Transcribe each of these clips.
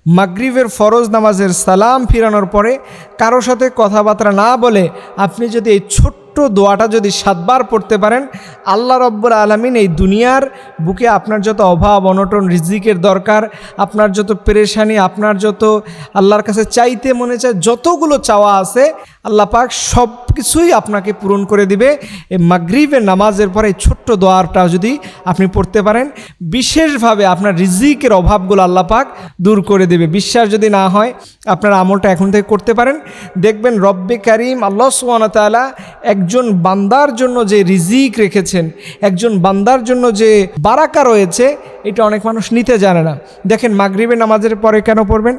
মাগরিবের ফরজ নামাজের সালাম ফিরানোর পরে কারো সাথে কথাবার্তা না বলে আপনি যদি এই ছোট্ট দোয়াটা যদি 7 বার পড়তে পারেন, আল্লাহ রব্বুল আলামিন এই দুনিয়ার বুকে আপনার যত অভাব অনটন রিজিকের দরকার, আপনার যত পেরেশানি, আপনার যত আল্লাহর কাছে চাইতে মনে চায় যতগুলো চাওয়া আছে, আল্লাহ পাক সব কিছুই আপনাকে পূরণ করে দিবে। এই মাগরিবের নামাজের পরে এই ছোট্ট দোয়াটা যদি আপনি পড়তে পারেন, বিশেষভাবে আপনার রিজিকের অভাবগুলো আল্লাহ পাক দূর করে দেবে। বিশ্বাস যদি না হয় আপনার আমলটা এখন থেকে করতে পারেন, দেখবেন রব্বে কারিম আল্লাহ সুবহানাহু ওয়া তাআলা একজন বান্দার জন্য যে রিজিক রেখেছেন, একজন বান্দার জন্য যে বারাকা রয়েছে, এটা অনেক মানুষ নিতে জানে না। দেখেন মাগরিবের নামাজের পরে কেন পড়বেন?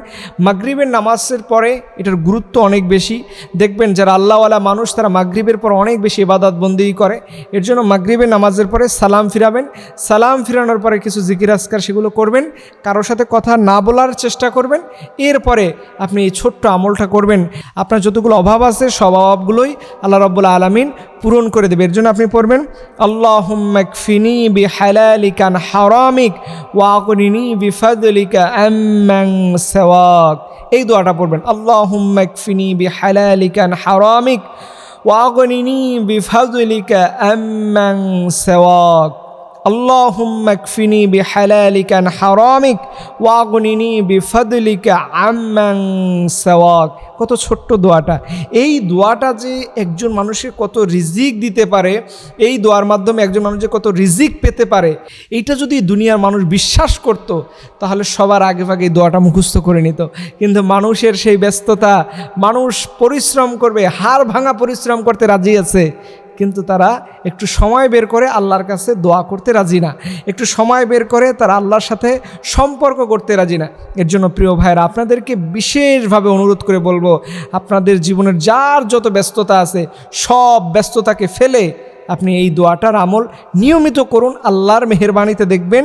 মাগরিবের নামাজের পরে এটার গুরুত্ব অনেক বেশি। দেখবেন যারা আল্লাহওয়ালা মানুষ তারা মাগরিবের পর অনেক বেশি ইবাদত বন্দেগী করে। এর জন্য মাগরিবের নামাজের পরে সালাম ফিরাবেন, সালাম ফিরানোর পরে কিছু জিকির আজকার সেগুলো করবেন, কারোর সাথে কথা না বলার চেষ্টা করবেন। এরপরে আপনি এই ছোট্ট আমলটা করবেন, আপনার যতগুলো অভাব আছে সব অভাবগুলোই আল্লাহ রাব্বুল আলামিন পূরণ করে দেবে। এর জন্য আপনি পড়বেন আল্লাহুম্মা কফিনি বিহালালিকা আন হারামিক ওয়া আগনিনি বিফাদলিকা আম্মান সিওয়াক। এই দোয়াটা পড়বেন, আল্লাহুম্মা কফিনি বিহালালিকা আন হারামিক ওয়া আগনিনি বিফাদলিকা আম্মান সিওয়াক। আল্লাহুম্মা কফিনি বিহালালিকা আন হারামিক ওয়া আগনিনি বিফাদলিকা আম্মান সিওয়াক। কত ছোট্ট দোয়াটা! এই দোয়াটা যে একজন মানুষের কত রিজিক দিতে পারে, এই দোয়ার মাধ্যমে একজন মানুষ যে কত রিজিক পেতে পারে, এইটা যদি দুনিয়ার মানুষ বিশ্বাস করত তাহলে সবার আগে এই দোয়াটা মুখস্থ করে নিত। কিন্তু মানুষের সেই ব্যস্ততা, মানুষ পরিশ্রম করবে, হাড় ভাঙা পরিশ্রম করতে রাজি আছে, কিন্তু তারা একটু সময় বের করে আল্লাহর কাছে দোয়া করতে রাজি না, একটু সময় বের করে তারা আল্লাহর সাথে সম্পর্ক করতে রাজি না। এর জন্য প্রিয় ভাইরা, আপনাদেরকে বিশেষভাবে অনুরোধ করে বলবো, আপনাদের জীবনের যার যত ব্যস্ততা আছে সব ব্যস্ততাকে ফেলে আপনি এই দোয়াটার আমল নিয়মিত করুন। আল্লাহর মেহেরবানিতে দেখবেন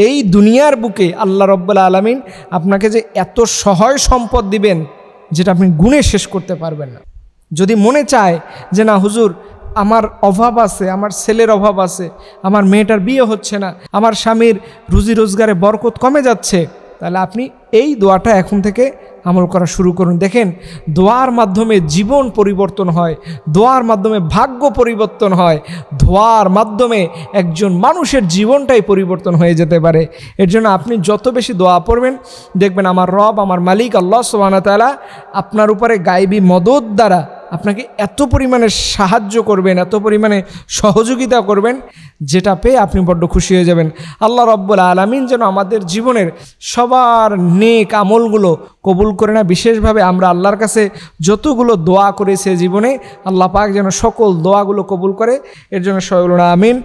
এই দুনিয়ার বুকে আল্লাহ রব্বুল আলামিন আপনাকে যে এত সহায় সম্পদ দিবেন যেটা আপনি গুণে শেষ করতে পারবেন না। যদি মনে চায় যে না হুজুর আমার অভাব আছে, আমার ছেলের অভাব আছে, আমার মেয়েটার বিয়ে হচ্ছে না, আমার স্বামীর রুজি রোজগারে বরকত কমে যাচ্ছে, তাহলে আপনি এই দোয়াটা এখন থেকে আমল করা শুরু করুন। দেখেন দোয়ার মাধ্যমে জীবন পরিবর্তন হয়, দোয়ার মাধ্যমে ভাগ্য পরিবর্তন হয়, দোয়ার মাধ্যমে একজন মানুষের জীবনটাই পরিবর্তন হয়ে যেতে পারে। এর জন্য আপনি যত বেশি দোয়া পড়বেন, দেখবেন আমার রব, আমার মালিক আল্লাহ সুবহানাহু ওয়া তাআলা আপনার উপরে গায়বী মদদ দ্বারা আপনাকে এত পরিমাণে সাহায্য করবেন, এত পরিমাণে সহযোগিতা করবেন, যেটা পেয়ে আপনি বড্ড খুশি হয়ে যাবেন। আল্লাহ রব্বুল আলামিন যেন আমাদের জীবনের সবার নেক আমলগুলো কবুল করে না। বিশেষভাবে আমরা আল্লাহর কাছে যতগুলো দোয়া করেছে জীবনে, আল্লাহ পাক যেন সকল দোয়াগুলো কবুল করে। এর জন্য সবাই বলুন আমিন।